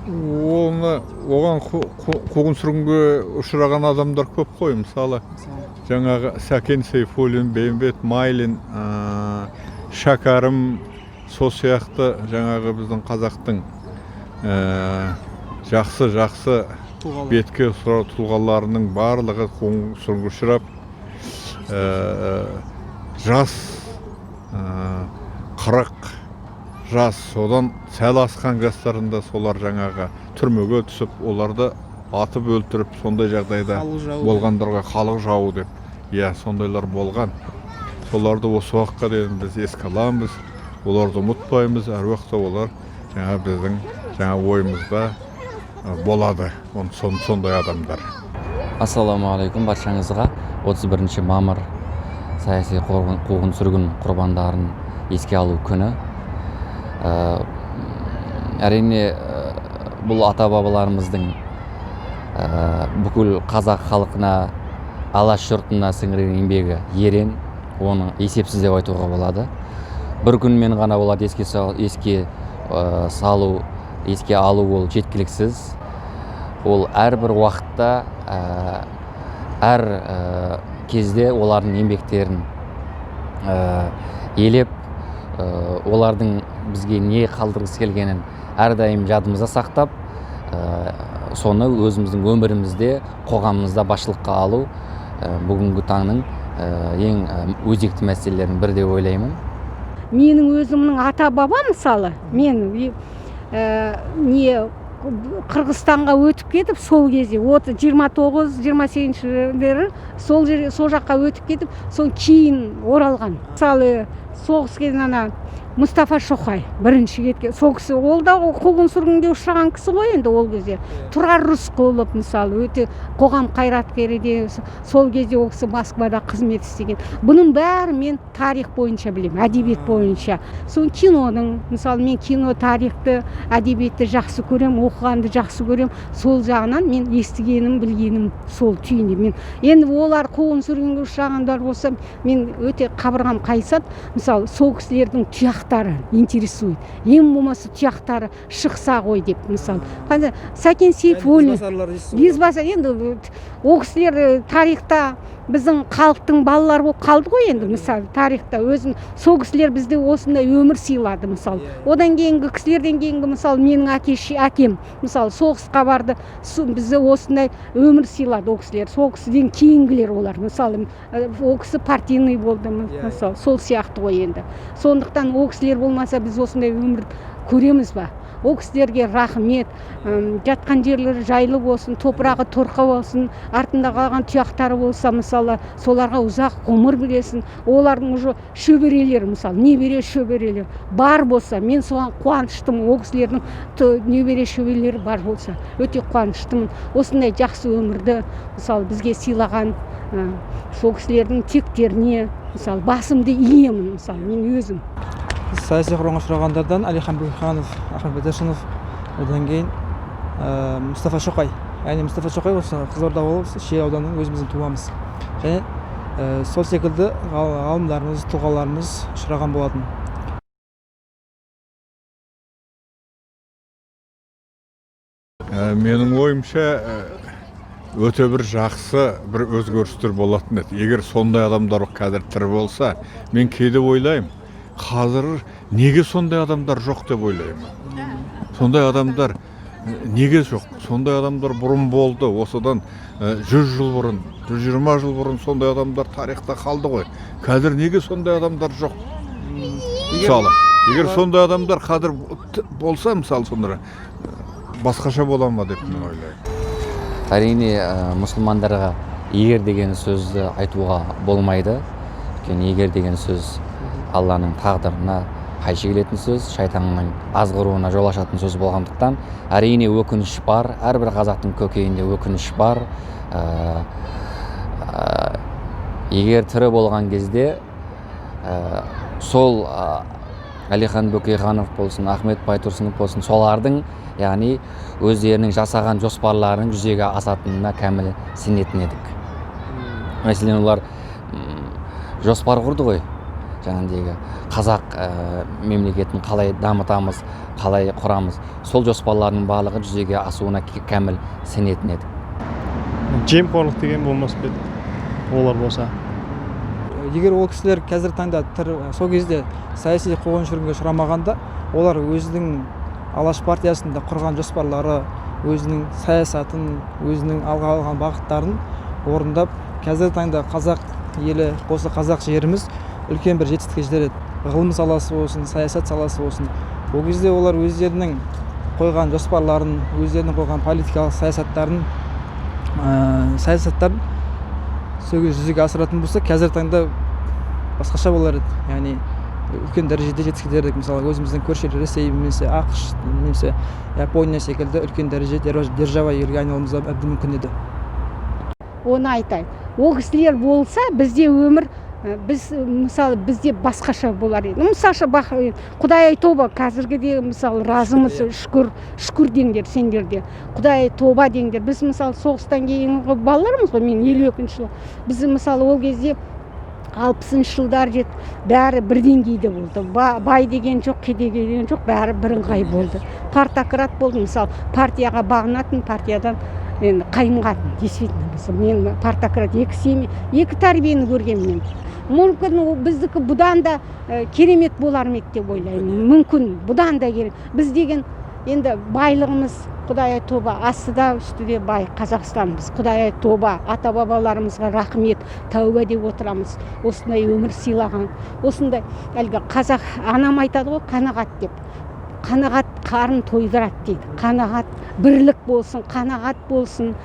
Оған қуғын сүргінге ұшыраған адамдар көп қой. Мысалы, жаңағы Сәкен Сейфуллин, Бейімбет Майлин, Шәкәрім, сол сияқты жаңағы біздің қазақтың жақсы бетке ұстар тұлғаларының барлығы қуғын сүргінге ұшырап, жас 40 жас, содан сәл асқан жастарында солар жаңағы түрмеге түсіп, оларды атып өлтіріп, сондай жағдайда болғандарға халық жауы деп, сондайлар болған. Соларды осы уақытқа дейін біз еске аламыз, оларды ұмытпаймыз, әр уақытта олар біздің ойымызда болады, сондай адамдар. Ассаламағалейкум баршаңызға. 31 мамыр саяси қуғын сүргін құрбандарын еске алу күні. Әрине бұл ата-бабаларымыздың бүкіл қазақ халқына, алаш жұртына сіңірген еңбегі ерен, оны есепсіз деп айтуға болады. Бір күнмен ғана болады еске алу ол жеткіліксіз. Ол әрбір уақытта, әр кезде олардың еңбектерін елеп, олардың бізге не қалдырғысы келгенін әрдайым жадымызда сақтап, соны өзіміздің өмірімізде, қоғамымызда басшылыққа алу бүгінгі таңның ең өзекті мәселелерінің бірі деп ойлаймын. Менің өзімнің ата-баба мысалы, мен Қырғызстанға өтіп кетіп, сол кезде 29-28 жылдары сол жаққа өтіп кетіп, сол кейін оралған. Мысалы, соғыс кезінде Мұстафа Шоқай бірінші кеткен. Сол кісі, ол да қуғын сүргінге ұшыраған кісі ғой енді ол кезде. Тұрар Рысқұлов мысалы, өте қоғам қайраткері де, сол кезде ол кісі Москвада қызмет істеген. Бұның бәрі мен тарих бойынша білемін, әдебиет бойынша. Сол киноның, мысалы мен кино, тарихты, әдебиетті жақсы көрем, оқығанды жақсы көрем. Сол жағынан мен естігенім, білгенім сол түйінде. Енді олар қуғын сүргінге ұшырағандар болса, мен өте қабырғам қайысады. Мысалы, сол кісілердің тұяқтары интересует. Ең болмаса тұяқтары шықса ғой деп, мысалы. Сәкен Сейфуллин, Безбасар, енді ол кісілер тарихта біздің халықтың балалары болып қалды ғой енді, мысалы, тарихта өзім, сол кісілер бізде осындай өмір сыйлады, мысалы. Одан кейінгі кісілерден кейінгі, мысалы, менің әкем, мысалы, соғысқа барды, бізде осындай өмір сыйлады ол кісілер. Сол кісіден кейінгілер олар, мысалы, ол кісі партийный болды, мысалы, сол сияқты ғой енді. Сондықтан ол кісілер болмаса біз осындай өмір көреміз ба? Ол кісілерге рахмет, жатқан жерлері жайлы болсын, топырағы торқа болсын, артында қалған тұяқтары болса, мысалы, соларға ұзақ ғұмыр бересін. Олардың уже шөберелері, мысалы, небере шөберелері бар болса, мен соған қуаныштымын. Ол кісілердің небере шөберелері бар болса, өте қуаныштымын. Осындай жақсы өмірді, мысалы, бізге сыйлаған сол кісілердің тектеріне, мысалы, басымды иемін, мысалы, мен өзім. Саяси қуғынға ұшырағандардан Әлихан Бөкейханов, Ахмет Байтұрсынов, одан кейін Мұстафа Шоқай. Яғни Мұстафа Шоқай осы Қызылорда облысы Шие ауданының өзіміздің туғанымыз. Және сол секілді ғалымдарымыз, тұлғаларымыз ұшыраған болатын. Менің ойымша өте бір жақсы бір өзгерістер болатын еді. Егер сондай адамдар қазір тірі болса, мен кейде ойлаймын, қазір неге сондай адамдар жоқ деп ойлаймын. Сондай адамдар неге жоқ? Сондай адамдар бұрын болды. Осыдан 100 жыл бұрын, 120 жыл бұрын сондай адамдар тарихта қалды ғой. Қазір неге сондай адамдар жоқ? Мысалы, егер сондай адамдар қазір болса, мысалы, сонда басқаша бола ма деп мен ойлаймын. Әрине, мұсылмандарға егер деген сөзді айтуға болмайды. Егер деген сөз Алланың тағдырына қайшы келетін сөз, шайтанның азғыруына жол ашатын сөз болғандықтан, әрине өкініш бар, әрбір қазақтың көкейінде өкініш бар. Егер тірі болған кезде, сол Әлихан Бөкейханов болсын, Ахмет Байтұрсынов болсын, солардың, яғни өздерінің жасаған жоспарларының жүзеге асатынына кәміл сенетін едік. Мәселен, олар жоспар құрды ғой. жаңағыдегі қазақ мемлекетін қалай дамытамыз, қалай құрамыз, сол жоспарлардың барлығы жүзеге асуына кәміл сенетін едік. Жемқорлық деген болмас па еді, олар болса? Егер ол кісілер қазіргі таңда сол кезде саяси қуғын-сүргінге ұшырамағанда, олар өзінің Алаш партиясында құрған жоспарлары, өзінің саясатын, өзінің алға алған бағыттарын орындап, қазіргі таңда қазақ елі, осы қазақ жеріміз үлкен бір жетістікке жетер еді. Ғылым саласы болсын, саясат саласы болсын. Ол кезде олар өздерінің қойған жоспарларын, өздерінің қойған политикалық саясаттарын жүзеге асыратын болса, қазіргі таңда басқаша болар еді. Яғни үлкен дәрежеде жетістікке жетер едік. Мысалы, өзіміздің көрші Ресей, немесе ақш, немесе Япония секілді үлкен дәреже держава елге айналуымыз әбден мүмкін еді. Оны айтайын. Ол кісілер болса, бізде өмір, мысалы, бізде басқаша болар еді. Мысалы, Құдай тоба, қазіргіде, мысалы, разымыз, шүкір деңдер, сендерде. Құдай тоба деңдер. Біз, мысалы, соғыстан кейін балаларымыз ғой, мен 52-ші жыл. Біз, мысалы, ол кезде 60-шы жылдар бәрі бір деңгейде болды. Бай деген жоқ, кедей деген жоқ, бәрі бірыңғай болды. Партократ болды, мысалы, партияға бағынатын, партиядан қаймғатын. Действительно, мен партократ екі тәрбиені көргенмін. Мүмкін біздікі бұдан да керемет болар ма деп ойлаймын. Мүмкін бұдан да керемет. Біз деген енді байлығымыз, Құдай тоба, астыда үстіде бай Қазақстанбыз. Құдай тоба, ата-бабаларымызға рахмет, тәуба деп отырамыз. Осындай өмір сыйлаған. Осындай әлгі қазақ анам айтады ғой, қанағат деп. Қанағат қарын тойдырады дейді. Қанағат бірлік болсын, қанағат болсын.